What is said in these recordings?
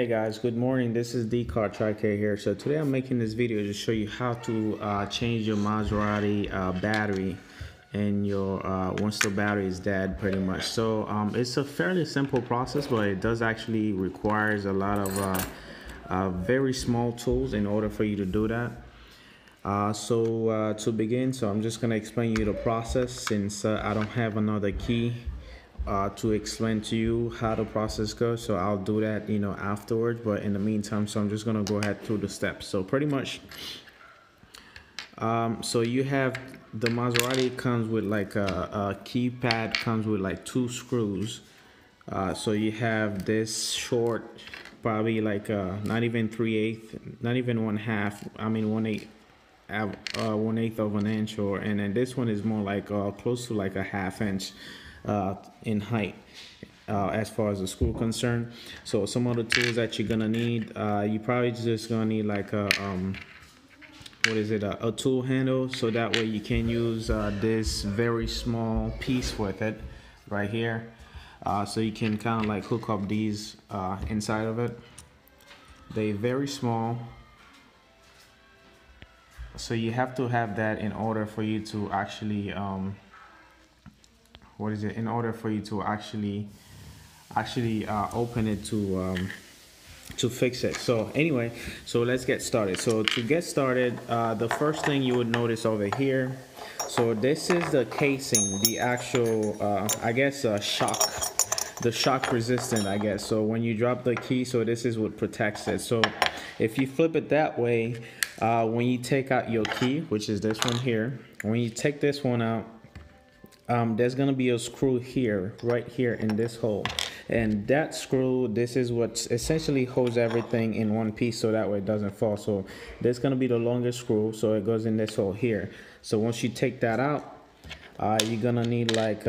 Hey guys, good morning. This is the Car Tri-K here. So today I'm making this video to show you how to change your Maserati battery and your once the battery is dead, pretty much. So it's a fairly simple process, but it does actually requires a lot of very small tools in order for you to do that. To begin, so I'm just gonna explain you the process since I don't have another key to explain to you how the process goes. So I'll do that, afterwards. But in the meantime, so I'm just gonna go ahead through the steps. So pretty much, so you have the Maserati comes with like a keypad, comes with like 2 screws. So you have this short, probably like not even 3/8, not even 1/2. I mean 1/8. 1/8 of an inch, and then this one is more like close to like a 1/2 inch in height as far as the screw concerned. So some of the tools that you're gonna need, you probably just gonna need like a a tool handle, so that way you can use this very small piece with it right here, so you can kind of like hook up these inside of it. They're very small, so you have to have that in order for you to actually in order for you to actually open it to fix it. So anyway, so let's get started. So to get started, the first thing you would notice over here, so this is the casing, the actual I guess the shock resistant, I guess. So when you drop the key, so this is what protects it. So if you flip it that way, when you take out your key, which is this one here, when you take this one out, there's gonna be a screw here, right here in this hole, and that screw, this is what essentially holds everything in one piece, so that way it doesn't fall. So there's gonna be the longest screw, so it goes in this hole here. So once you take that out, you're gonna need like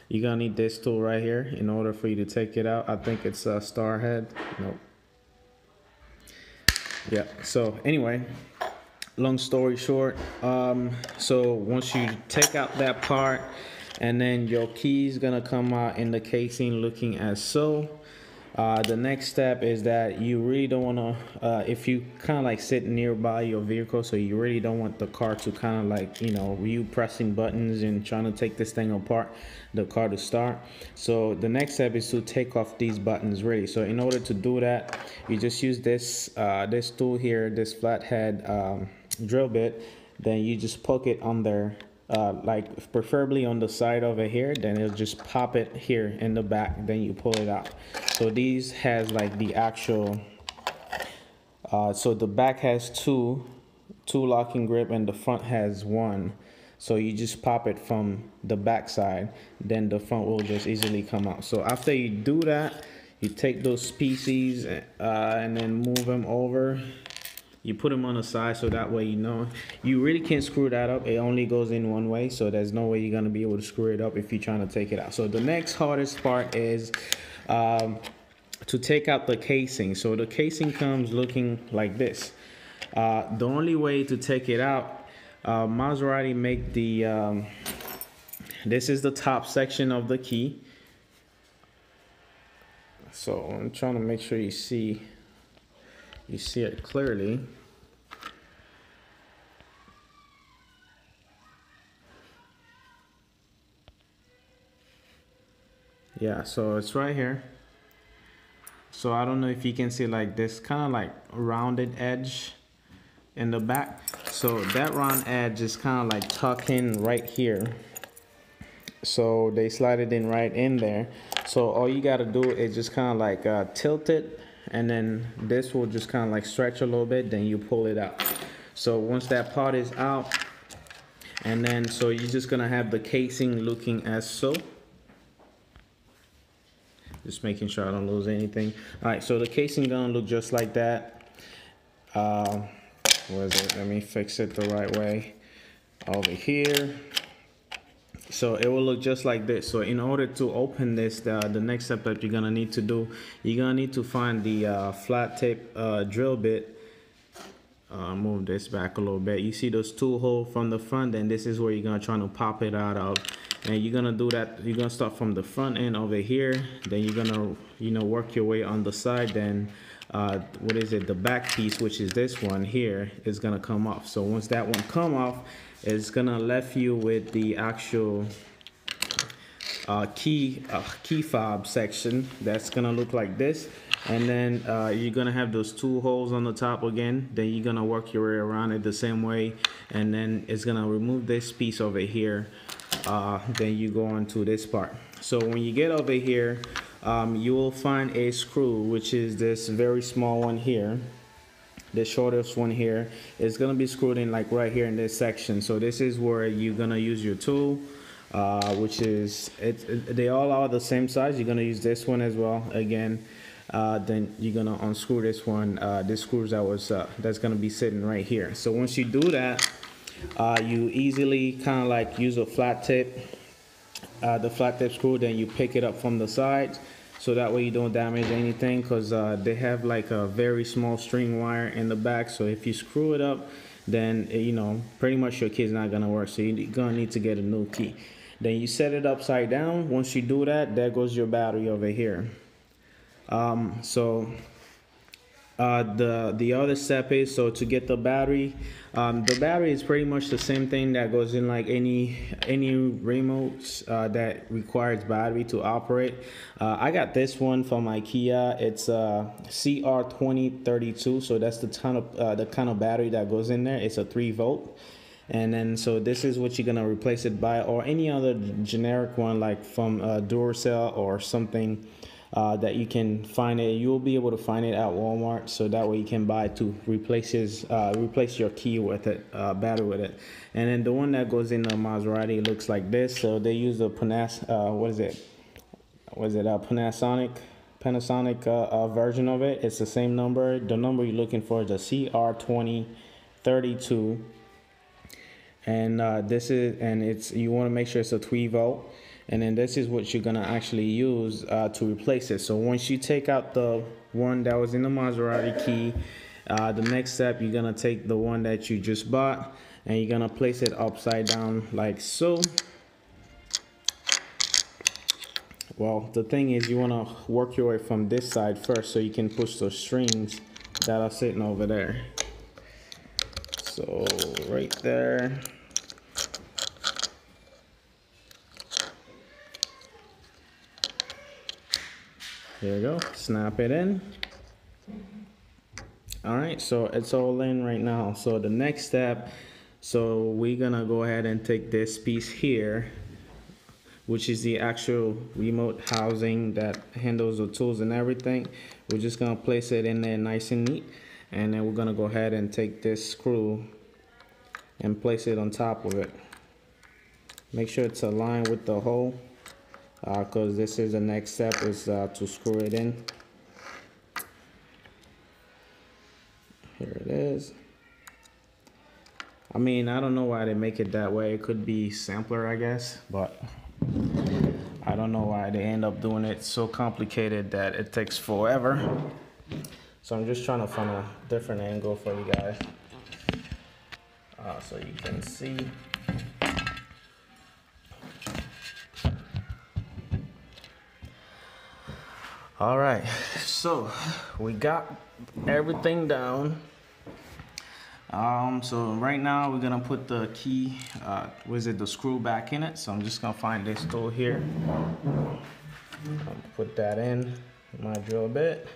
you're gonna need this tool right here in order for you to take it out. I think it's a star head. Nope. Yeah, so anyway, long story short, so once you take out that part, and then your key is gonna come out in the casing looking as so. The next step is that you really don't want to, if you kind of like sit nearby your vehicle, so you really don't want the car to kind of like, you pressing buttons and trying to take this thing apart, the car to start. So the next step is to take off these buttons really. So in order to do that, you just use this this tool here, this flathead drill bit. Then you just poke it on there, like preferably on the side over here, then it'll just pop it here in the back, then you pull it out. So these has like the actual so the back has two locking grip and the front has 1. So you just pop it from the back side, then the front will just easily come out. So after you do that, you take those pieces and then move them over. You put them on the side, so that way you really can't screw that up. It only goes in one way, so there's no way you're gonna be able to screw it up if you're trying to take it out. So the next hardest part is to take out the casing. So the casing comes looking like this. The only way to take it out, Maserati make the this is the top section of the key. So I'm trying to make sure you see it clearly. Yeah, so it's right here. So I don't know if you can see like this kind of like rounded edge in the back. So that round edge is kind of like tucked in right here. So they slide it in right in there. So all you got to do is just kind of like tilt it, and then this will just kind of like stretch a little bit, then you pull it out. So once that part is out, and then so you're just gonna have the casing looking as so. Just making sure I don't lose anything. All right, so the casing gonna look just like that. What is it? Let me fix it the right way. Over here. So it will look just like this. So in order to open this, the next step that you're gonna need to do, you're gonna need to find the flat tape drill bit. Move this back a little bit. You see those 2 holes from the front, and this is where you're gonna try to pop it out of. And you're gonna do that. You're gonna start from the front end over here, then you're gonna, you know, work your way on the side. Then what is it, the back piece, which is this one here, is gonna come off. So once that one come off, it's gonna left you with the actual key fob section that's gonna look like this. And then you're gonna have those two holes on the top again. Then you're gonna work your way around it the same way, and then it's gonna remove this piece over here. Then you go on to this part. So when you get over here, you will find a screw, which is this very small one here. The shortest one here is gonna be screwed in like right here in this section. So this is where you're gonna use your tool, which is they all are the same size. You're gonna use this one as well again. Then you're gonna unscrew this one. This screws that's gonna be sitting right here. So once you do that, you easily kind of like use a flat tip, the flat tip screw. Then you pick it up from the sides, so that way you don't damage anything, because they have like a very small string wire in the back. So if you screw it up, then you know pretty much your key's not gonna work. So you're gonna need to get a new key. Then you set it upside down. Once you do that, there goes your battery over here. The other step is, so to get the battery is pretty much the same thing that goes in like any remotes that requires battery to operate. I got this one from IKEA. It's CR2032, so that's the kind of battery that goes in there. It's a 3-volt. And then so this is what you're gonna replace it by, or any other generic one like from Duracell or something that you can find it. You'll be able to find it at Walmart, so that way you can buy it to replace your key with it, battery with it. And then the one that goes in the Maserati looks like this. So they use the Panasonic version of it. It's the same number. The number you're looking for is the CR2032. And you want to make sure it's a 3-volt. And then this is what you're gonna actually use to replace it. So once you take out the one that was in the Maserati key, the next step, you're gonna take the one that you just bought and you're gonna place it upside down like so. Well, the thing is, you wanna work your way from this side first so you can push those strings that are sitting over there. So right there. There you go, snap it in. All right, so it's all in right now. So the next step, so we're gonna go ahead and take this piece here, which is the actual remote housing that handles the tools and everything. We're just gonna place it in there nice and neat. And then we're gonna go ahead and take this screw and place it on top of it. Make sure it's aligned with the hole, because this is the next step, is to screw it in. Here it is. I mean, I don't know why they make it that way. It could be simpler, I guess, but I don't know why they end up doing it so complicated that it takes forever. So I'm just trying to find a different angle for you guys, so you can see. All right, so we got everything down. So right now we're gonna put the key, the screw back in it. So I'm just gonna find this tool here. Put that in my drill bit.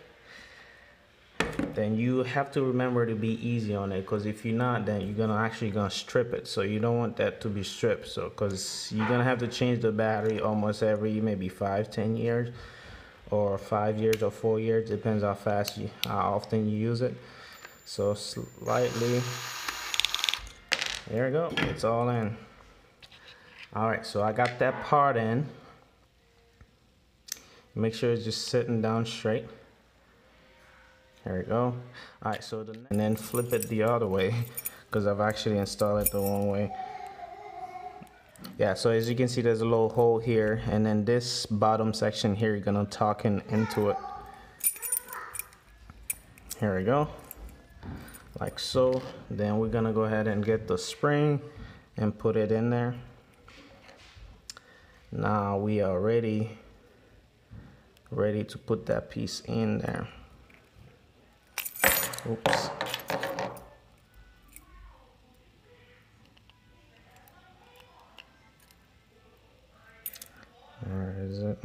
Then you have to remember to be easy on it, because if you're not, then you're gonna strip it. So you don't want that to be stripped. So because you're gonna have to change the battery almost every maybe 5-10 years. Or 5 years or 4 years, depends how often you use it. So slightly, there we go, it's all in. All right, so I got that part in. Make sure it's just sitting down straight. There we go. All right, so and then flip it the other way, because I've actually installed it the wrong way. Yeah, so as you can see, there's a little hole here, and then this bottom section here, you're gonna tuck into it. Here we go, like so. Then we're gonna go ahead and get the spring and put it in there. Now we are ready to put that piece in there. Oops. Where is it?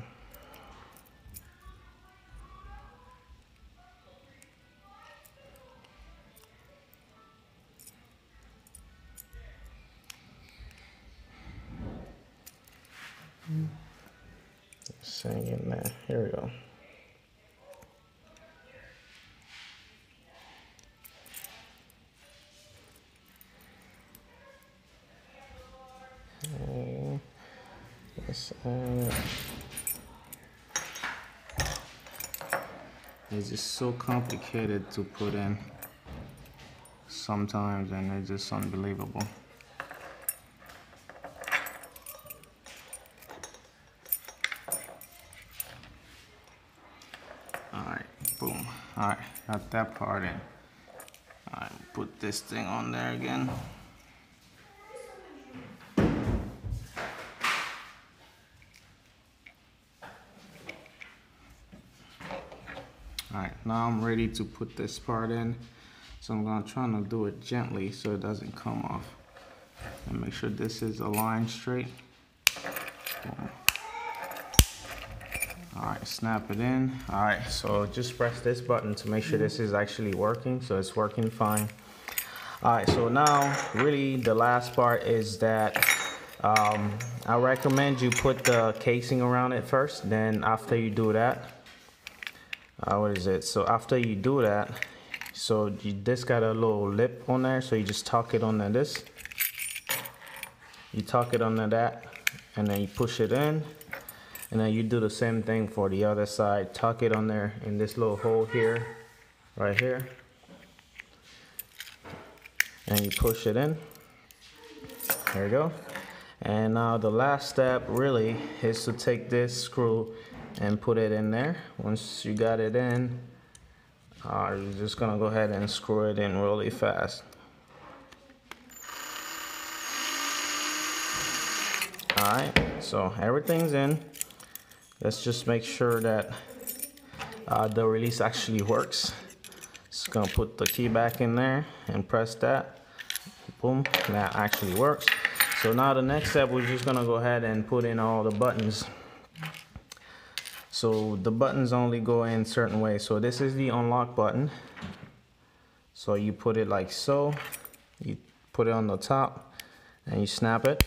Saying in there. Here we go. It's just so complicated to put in sometimes, and it's just unbelievable. Alright, boom. Alright, got that part in. Alright, put this thing on there again. Alright, now I'm ready to put this part in. So I'm gonna try to do it gently so it doesn't come off. And make sure this is aligned straight. Boom. Alright, snap it in. Alright, so just press this button to make sure this is actually working. So it's working fine. Alright, so now really the last part is that I recommend you put the casing around it first. Then after you do that, what is it? So after you do that, so this got a little lip on there, so you just tuck it under this. You tuck it under that, and then you push it in, and then you do the same thing for the other side. Tuck it on there in this little hole here, right here, and you push it in. There you go. And now the last step really is to take this screw and put it in there. Once you got it in, you're just gonna go ahead and screw it in really fast. Alright, so everything's in. Let's just make sure that the release actually works. Just gonna put the key back in there and press that. Boom, that actually works. So now the next step, we're just gonna go ahead and put in all the buttons. So the buttons only go in certain ways. So this is the unlock button. So you put it like so. You put it on the top and you snap it.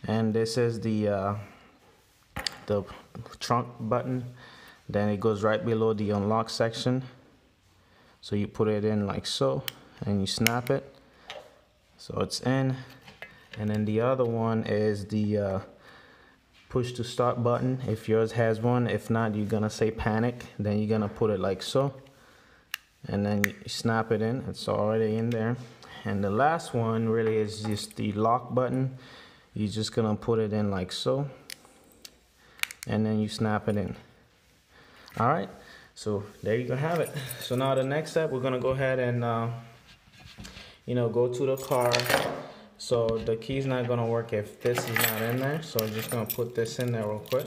And this is the trunk button. Then it goes right below the unlock section. So you put it in like so and you snap it. So it's in. And then the other one is the push to start button, if yours has one. If not, you're gonna say panic, then you're gonna put it like so, and then you snap it in. It's already in there. And the last one really is just the lock button. You're just gonna put it in like so, and then you snap it in. All right, so there you go, have it. So now the next step, we're gonna go ahead and go to the car. So the key's not gonna work if this is not in there. So I'm just gonna put this in there real quick.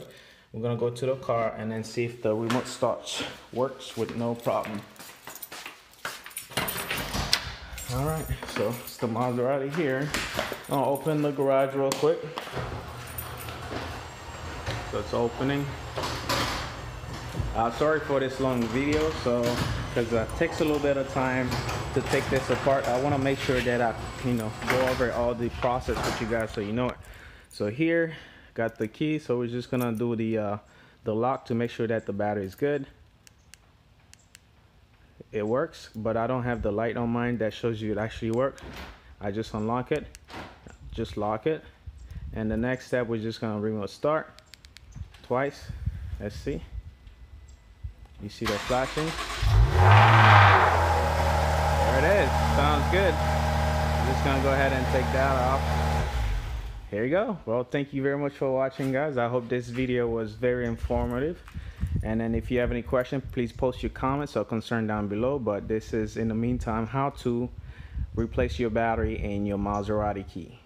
We're gonna go to the car and then see if the remote start works with no problem. All right, so it's the Maserati here. I'll open the garage real quick. So it's opening. Sorry for this long video, because it takes a little bit of time to take this apart. I want to make sure that I go over all the process with you guys so you know it. So here got the key, so we're just gonna do the lock to make sure that the battery is good. It works, but I don't have the light on mine that shows you it actually works. I just unlock it, just lock it, and the next step we're just gonna remote start twice. Let's see. You see that flashing? There it is. Sounds good. I'm just gonna go ahead and take that off. Here you go. Well, thank you very much for watching, guys. I hope this video was very informative. And then if you have any questions, please post your comments or concern down below. But this is, in the meantime, how to replace your battery in your Maserati key.